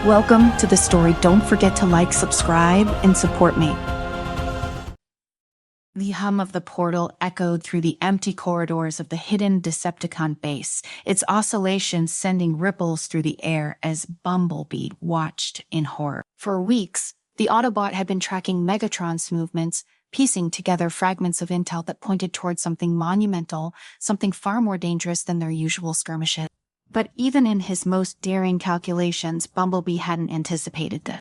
Welcome to the story. Don't forget to like, subscribe, and support me. The hum of the portal echoed through the empty corridors of the hidden Decepticon base, its oscillations sending ripples through the air as Bumblebee watched in horror. For weeks, the Autobot had been tracking Megatron's movements, piecing together fragments of intel that pointed towards something monumental, something far more dangerous than their usual skirmishes. But even in his most daring calculations, Bumblebee hadn't anticipated this.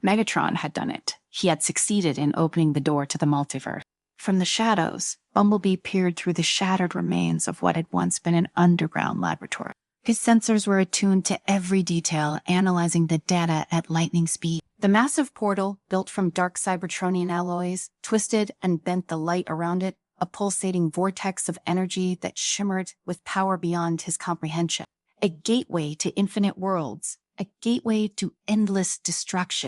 Megatron had done it. He had succeeded in opening the door to the multiverse. From the shadows, Bumblebee peered through the shattered remains of what had once been an underground laboratory. His sensors were attuned to every detail, analyzing the data at lightning speed. The massive portal, built from dark Cybertronian alloys, twisted and bent the light around it, a pulsating vortex of energy that shimmered with power beyond his comprehension. A gateway to infinite worlds, a gateway to endless destruction.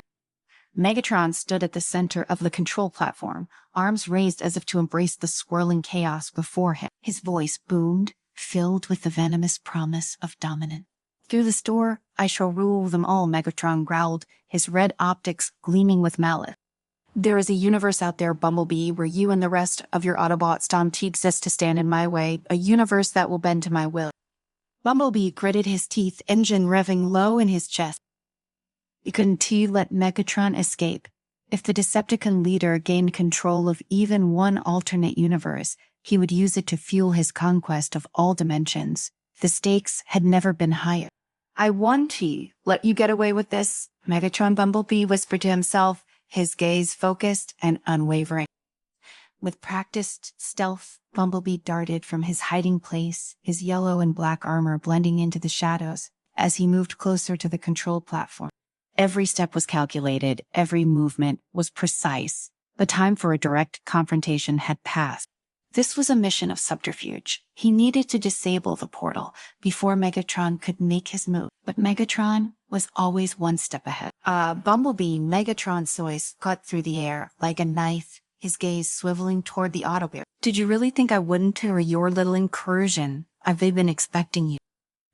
Megatron stood at the center of the control platform, arms raised as if to embrace the swirling chaos before him. His voice boomed, filled with the venomous promise of dominance. "Through this door, I shall rule them all," Megatron growled, his red optics gleaming with malice. "There is a universe out there, Bumblebee, where you and the rest of your Autobots don't exist to stand in my way, a universe that will bend to my will." Bumblebee gritted his teeth, engine revving low in his chest. He couldn't let Megatron escape. If the Decepticon leader gained control of even one alternate universe, he would use it to fuel his conquest of all dimensions. The stakes had never been higher. "I want to let you get away with this," Megatron Bumblebee whispered to himself, his gaze focused and unwavering. With practiced stealth, Bumblebee darted from his hiding place, his yellow and black armor blending into the shadows as he moved closer to the control platform. Every step was calculated, every movement was precise. The time for a direct confrontation had passed. This was a mission of subterfuge. He needed to disable the portal before Megatron could make his move. But Megatron was always one step ahead. Bumblebee, Megatron's voice cut through the air like a knife, his gaze swiveling toward the Autobot. "Did you really think I wouldn't for your little incursion? I've been expecting you."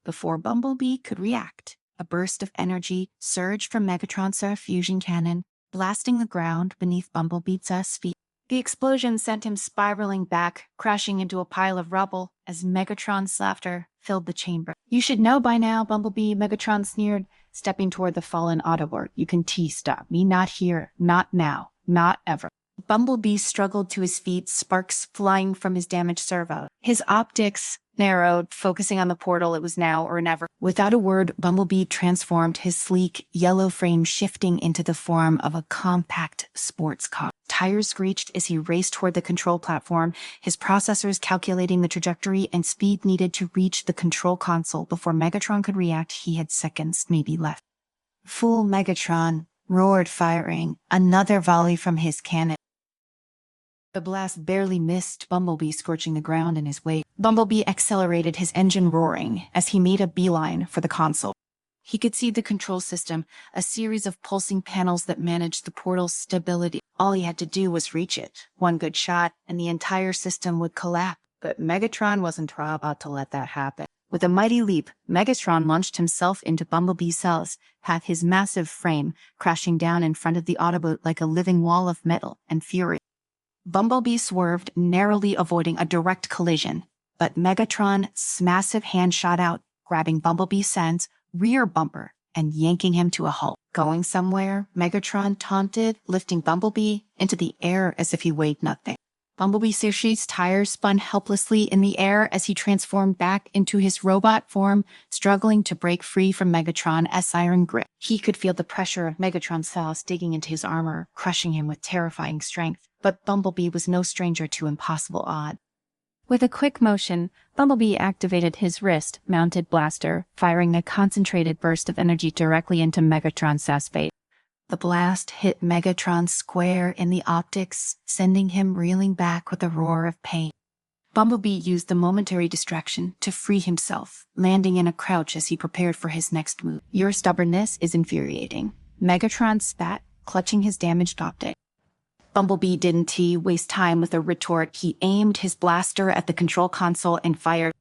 Before Bumblebee could react, a burst of energy surged from Megatron's fusion cannon, blasting the ground beneath Bumblebee's feet. The explosion sent him spiraling back, crashing into a pile of rubble as Megatron's laughter filled the chamber. "You should know by now, Bumblebee," Megatron sneered, stepping toward the fallen Autobot. "You can stop me. Not here, not now, not ever." Bumblebee struggled to his feet, sparks flying from his damaged servo. His optics narrowed, focusing on the portal. It was now or never. Without a word, Bumblebee transformed, his sleek, yellow frame shifting into the form of a compact sports car. Tires screeched as he raced toward the control platform, his processors calculating the trajectory and speed needed to reach the control console before Megatron could react. He had seconds, maybe left. Fool Megatron roared, firing another volley from his cannon. The blast barely missed Bumblebee, scorching the ground in his wake. Bumblebee accelerated, his engine roaring, as he made a beeline for the console. He could see the control system, a series of pulsing panels that managed the portal's stability. All he had to do was reach it. One good shot, and the entire system would collapse. But Megatron wasn't about to let that happen. With a mighty leap, Megatron launched himself into Bumblebee's cells, half his massive frame crashing down in front of the Autobot like a living wall of metal and fury. Bumblebee swerved, narrowly avoiding a direct collision, but Megatron's massive hand shot out, grabbing Bumblebee's rear bumper and yanking him to a halt. "Going somewhere?" Megatron taunted, lifting Bumblebee into the air as if he weighed nothing. Bumblebee's tires spun helplessly in the air as he transformed back into his robot form, struggling to break free from Megatron's iron grip. He could feel the pressure of Megatron's cells digging into his armor, crushing him with terrifying strength. But Bumblebee was no stranger to impossible odds. With a quick motion, Bumblebee activated his wrist-mounted blaster, firing a concentrated burst of energy directly into Megatron's face. The blast hit Megatron square in the optics, sending him reeling back with a roar of pain. Bumblebee used the momentary distraction to free himself, landing in a crouch as he prepared for his next move. "Your stubbornness is infuriating." Megatron spat, clutching his damaged optic. Bumblebee didn't waste time with a retort. He aimed his blaster at the control console and fired.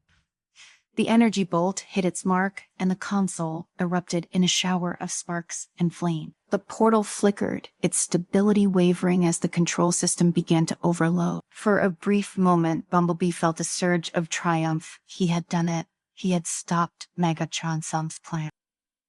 The energy bolt hit its mark, and the console erupted in a shower of sparks and flame. The portal flickered, its stability wavering as the control system began to overload. For a brief moment, Bumblebee felt a surge of triumph. He had done it. He had stopped Megatron's plan.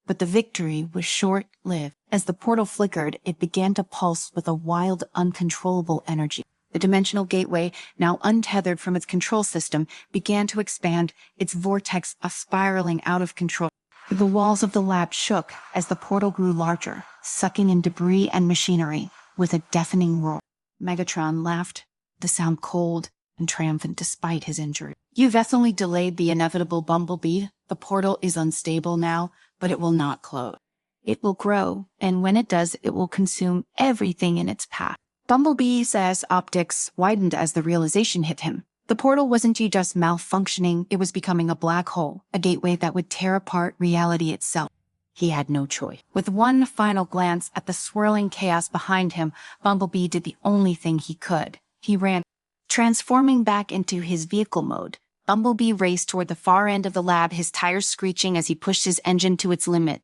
But the victory was short-lived. As the portal flickered, it began to pulse with a wild, uncontrollable energy. The dimensional gateway, now untethered from its control system, began to expand, its vortex spiraling out of control. The walls of the lab shook as the portal grew larger, sucking in debris and machinery with a deafening roar. Megatron laughed, the sound cold and triumphant despite his injury. "You've only delayed the inevitable, Bumblebee. The portal is unstable now, but it will not close. It will grow, and when it does, it will consume everything in its path." Bumblebee's optics widened as the realization hit him. The portal wasn't just malfunctioning, it was becoming a black hole, a gateway that would tear apart reality itself. He had no choice. With one final glance at the swirling chaos behind him, Bumblebee did the only thing he could. He ran. Transforming back into his vehicle mode, Bumblebee raced toward the far end of the lab, his tires screeching as he pushed his engine to its limit.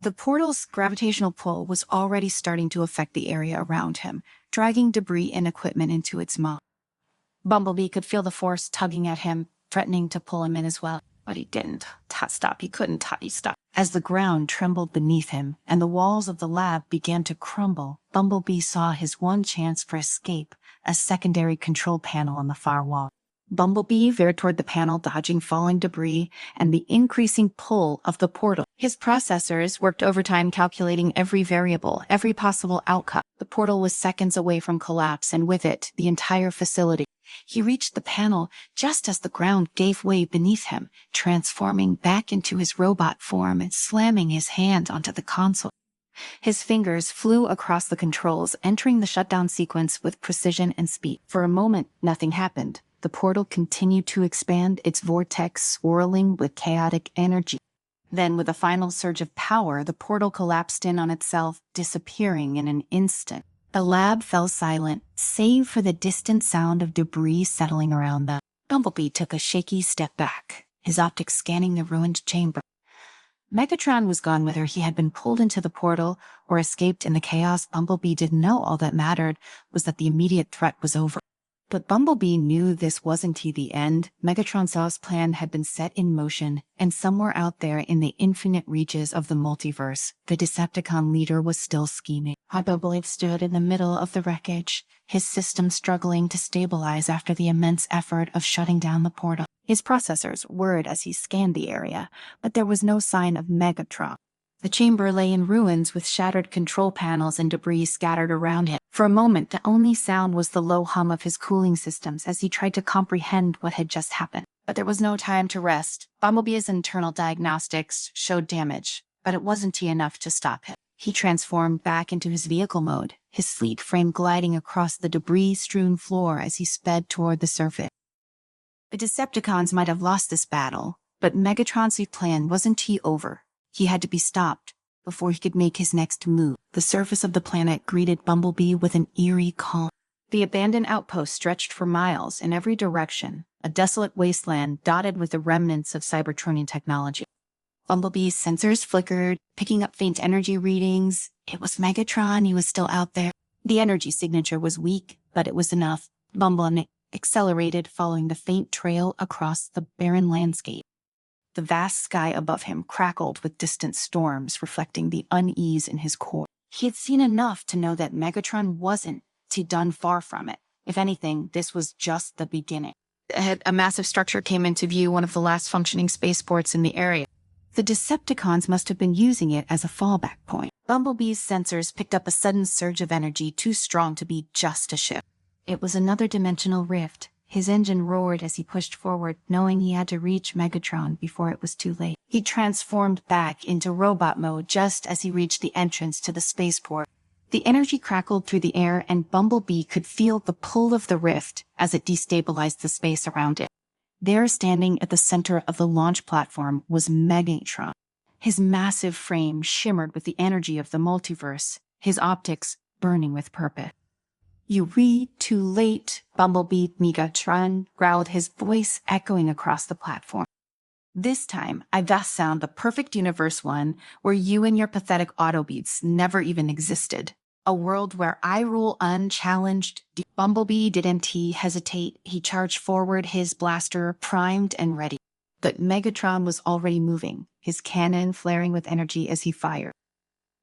The portal's gravitational pull was already starting to affect the area around him, dragging debris and equipment into its maw. Bumblebee could feel the force tugging at him, threatening to pull him in as well. But he didn't. He couldn't stop. As the ground trembled beneath him and the walls of the lab began to crumble, Bumblebee saw his one chance for escape, a secondary control panel on the far wall. Bumblebee veered toward the panel, dodging falling debris and the increasing pull of the portal. His processors worked overtime, calculating every variable, every possible outcome. The portal was seconds away from collapse, and with it, the entire facility. He reached the panel just as the ground gave way beneath him, transforming back into his robot form and slamming his hand onto the console. His fingers flew across the controls, entering the shutdown sequence with precision and speed. For a moment, nothing happened. The portal continued to expand, its vortex swirling with chaotic energy. Then, with a final surge of power, the portal collapsed in on itself, disappearing in an instant. The lab fell silent, save for the distant sound of debris settling around them. Bumblebee took a shaky step back, his optics scanning the ruined chamber. Megatron was gone, whether he had been pulled into the portal or escaped in the chaos. Bumblebee didn't know. All that mattered was that the immediate threat was over. But Bumblebee knew this wasn't the end. Megatron's plan had been set in motion, and somewhere out there in the infinite reaches of the multiverse, the Decepticon leader was still scheming. Bumblebee stood in the middle of the wreckage, his system struggling to stabilize after the immense effort of shutting down the portal. His processors whirred as he scanned the area, but there was no sign of Megatron. The chamber lay in ruins with shattered control panels and debris scattered around him. For a moment, the only sound was the low hum of his cooling systems as he tried to comprehend what had just happened. But there was no time to rest. Bumblebee's internal diagnostics showed damage, but it wasn't enough to stop him. He transformed back into his vehicle mode, his sleek frame gliding across the debris-strewn floor as he sped toward the surface. The Decepticons might have lost this battle, but Megatron's plan wasn't over. He had to be stopped before he could make his next move. The surface of the planet greeted Bumblebee with an eerie calm. The abandoned outpost stretched for miles in every direction, a desolate wasteland dotted with the remnants of Cybertronian technology. Bumblebee's sensors flickered, picking up faint energy readings. It was Megatron, he was still out there. The energy signature was weak, but it was enough. Bumblebee accelerated, following the faint trail across the barren landscape. The vast sky above him crackled with distant storms, reflecting the unease in his core. He had seen enough to know that Megatron wasn't done. Far from it. If anything, this was just the beginning. Ahead, a massive structure came into view, one of the last functioning spaceports in the area. The Decepticons must have been using it as a fallback point. Bumblebee's sensors picked up a sudden surge of energy too strong to be just a ship. It was another dimensional rift. His engine roared as he pushed forward, knowing he had to reach Megatron before it was too late. He transformed back into robot mode just as he reached the entrance to the spaceport. The energy crackled through the air, and Bumblebee could feel the pull of the rift as it destabilized the space around it. There, standing at the center of the launch platform, was Megatron. His massive frame shimmered with the energy of the multiverse, his optics burning with purpose. "You read too late," Bumblebee. Megatron growled, his voice echoing across the platform. This time, I thus found the perfect universe, one where you and your pathetic Autobeats never even existed. A world where I rule unchallenged. Bumblebee didn't hesitate. He charged forward, his blaster primed and ready. But Megatron was already moving, his cannon flaring with energy as he fired.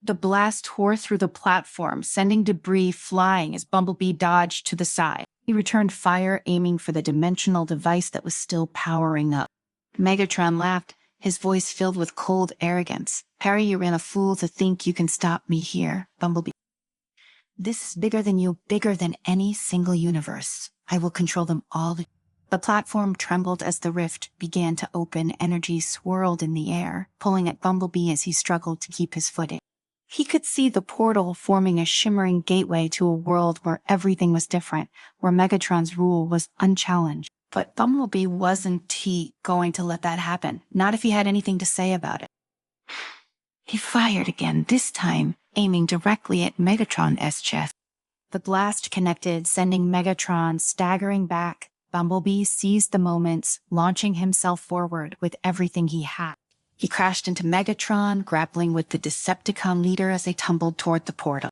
The blast tore through the platform, sending debris flying as Bumblebee dodged to the side. He returned fire, aiming for the dimensional device that was still powering up. Megatron laughed, his voice filled with cold arrogance. "Harry, you ran a fool to think you can stop me here, Bumblebee. This is bigger than you, bigger than any single universe. I will control them all." The platform trembled as the rift began to open. Energy swirled in the air, pulling at Bumblebee as he struggled to keep his footing. He could see the portal forming a shimmering gateway to a world where everything was different, where Megatron's rule was unchallenged. But Bumblebee wasn't going to let that happen, not if he had anything to say about it. He fired again, this time aiming directly at Megatron's chest. The blast connected, sending Megatron staggering back. Bumblebee seized the moments, launching himself forward with everything he had. He crashed into Megatron, grappling with the Decepticon leader as they tumbled toward the portal.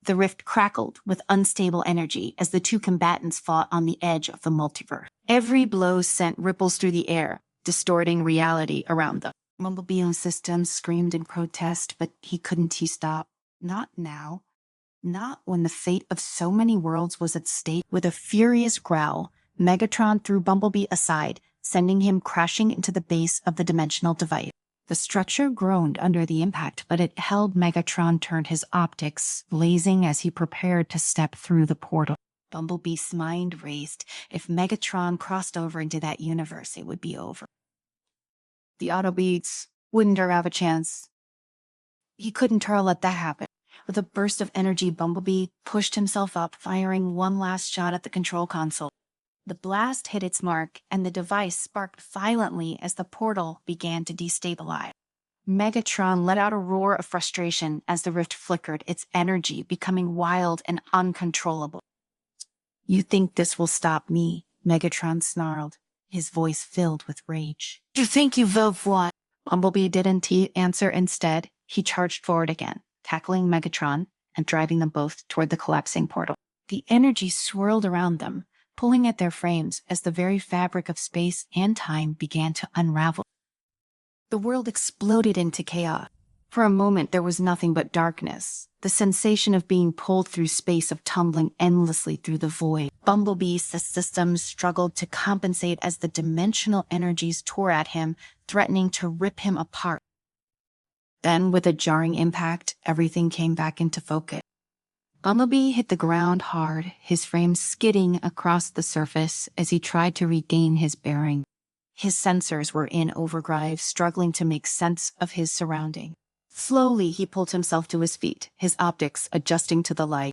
The rift crackled with unstable energy as the two combatants fought on the edge of the multiverse. Every blow sent ripples through the air, distorting reality around them. Bumblebee's systems screamed in protest, but he couldn't stop. Not now. Not when the fate of so many worlds was at stake. With a furious growl, Megatron threw Bumblebee aside, sending him crashing into the base of the dimensional device. The structure groaned under the impact, but it held. Megatron turned his optics, blazing as he prepared to step through the portal. Bumblebee's mind raced. If Megatron crossed over into that universe, it would be over. The Autobeats wouldn't have a chance. He couldn't let that happen. With a burst of energy, Bumblebee pushed himself up, firing one last shot at the control console. The blast hit its mark, and the device sparked violently as the portal began to destabilize. Megatron let out a roar of frustration as the rift flickered, its energy becoming wild and uncontrollable. "You think this will stop me?" Megatron snarled, his voice filled with rage. "You think you will what?" Bumblebee didn't answer. Instead, he charged forward again, tackling Megatron and driving them both toward the collapsing portal. The energy swirled around them, pulling at their frames as the very fabric of space and time began to unravel. The world exploded into chaos. For a moment, there was nothing but darkness, the sensation of being pulled through space, of tumbling endlessly through the void. Bumblebee's systems struggled to compensate as the dimensional energies tore at him, threatening to rip him apart. Then, with a jarring impact, everything came back into focus. Bumblebee hit the ground hard, his frame skidding across the surface as he tried to regain his bearing. His sensors were in overdrive, struggling to make sense of his surroundings. Slowly, he pulled himself to his feet, his optics adjusting to the light.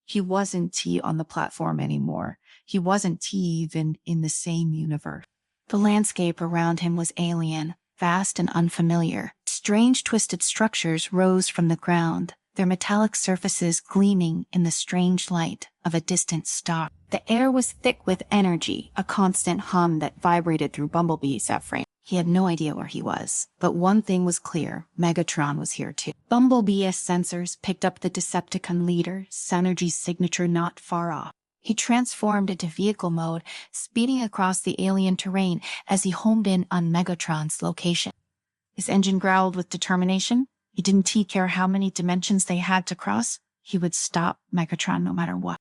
He wasn't on the platform anymore. He wasn't even in the same universe. The landscape around him was alien, vast and unfamiliar. Strange twisted structures rose from the ground, their metallic surfaces gleaming in the strange light of a distant star. The air was thick with energy, a constant hum that vibrated through Bumblebee's frame. He had no idea where he was, but one thing was clear: Megatron was here too. Bumblebee's sensors picked up the Decepticon leader's energy signature not far off. He transformed into vehicle mode, speeding across the alien terrain as he homed in on Megatron's location. His engine growled with determination. He didn't care how many dimensions they had to cross. He would stop Megatron no matter what.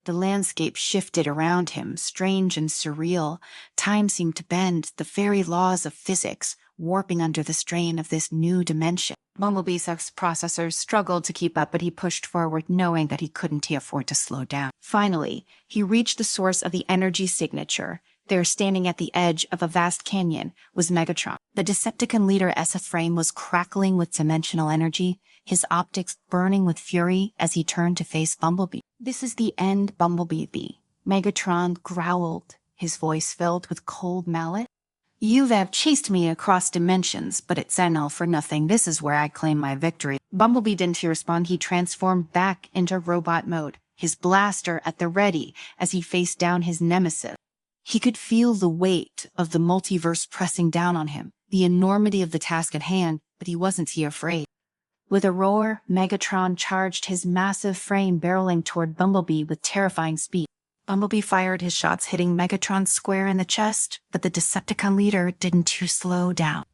The landscape shifted around him, strange and surreal. Time seemed to bend, the very laws of physics warping under the strain of this new dimension. Bumblebee's processors struggled to keep up, but he pushed forward, knowing that he couldn't afford to slow down. Finally, he reached the source of the energy signature. There, standing at the edge of a vast canyon, was Megatron. The Decepticon leader's frame was crackling with dimensional energy, his optics burning with fury as he turned to face Bumblebee. "This is the end, Bumblebee." Megatron growled, his voice filled with cold malice. "You have chased me across dimensions, but it's all for nothing. This is where I claim my victory." Bumblebee didn't respond. He transformed back into robot mode, his blaster at the ready as he faced down his nemesis. He could feel the weight of the multiverse pressing down on him, the enormity of the task at hand, but he wasn't afraid. With a roar, Megatron charged his massive frame, barreling toward Bumblebee with terrifying speed. Bumblebee fired his shots, hitting Megatron square in the chest, but the Decepticon leader didn't slow down.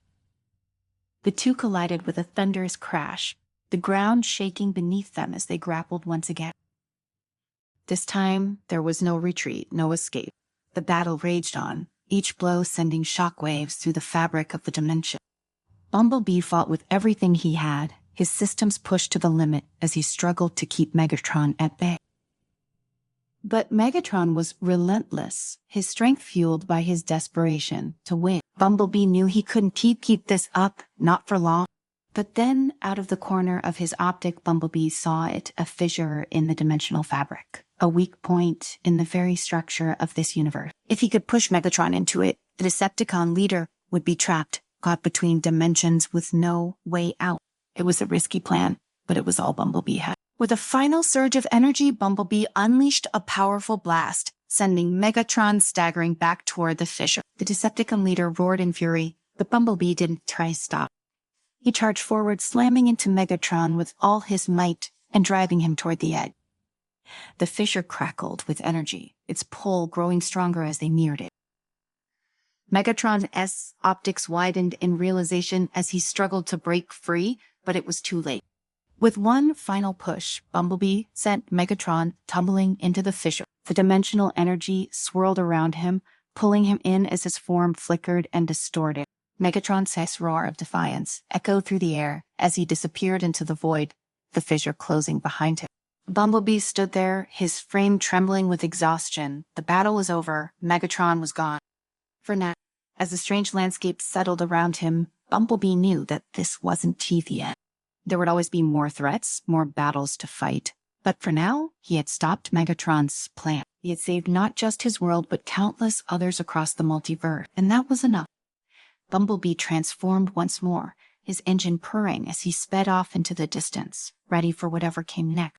The two collided with a thunderous crash, the ground shaking beneath them as they grappled once again. This time, there was no retreat, no escape. The battle raged on, each blow sending shockwaves through the fabric of the dimension. Bumblebee fought with everything he had, his systems pushed to the limit as he struggled to keep Megatron at bay. But Megatron was relentless, his strength fueled by his desperation to win. Bumblebee knew he couldn't keep this up, not for long. But then, out of the corner of his optic, Bumblebee saw it, a fissure in the dimensional fabric, a weak point in the very structure of this universe. If he could push Megatron into it, the Decepticon leader would be trapped, caught between dimensions with no way out. It was a risky plan, but it was all Bumblebee had. With a final surge of energy, Bumblebee unleashed a powerful blast, sending Megatron staggering back toward the fissure. The Decepticon leader roared in fury, but Bumblebee didn't try to stop. He charged forward, slamming into Megatron with all his might and driving him toward the edge. The fissure crackled with energy, its pull growing stronger as they neared it. Megatron's optics widened in realization as he struggled to break free, but it was too late. With one final push, Bumblebee sent Megatron tumbling into the fissure. The dimensional energy swirled around him, pulling him in as his form flickered and distorted. Megatron's roar of defiance echoed through the air as he disappeared into the void, the fissure closing behind him. Bumblebee stood there, his frame trembling with exhaustion. The battle was over. Megatron was gone. For now, as the strange landscape settled around him, Bumblebee knew that this wasn't the end. There would always be more threats, more battles to fight. But for now, he had stopped Megatron's plan. He had saved not just his world, but countless others across the multiverse, and that was enough. Bumblebee transformed once more, his engine purring as he sped off into the distance, ready for whatever came next.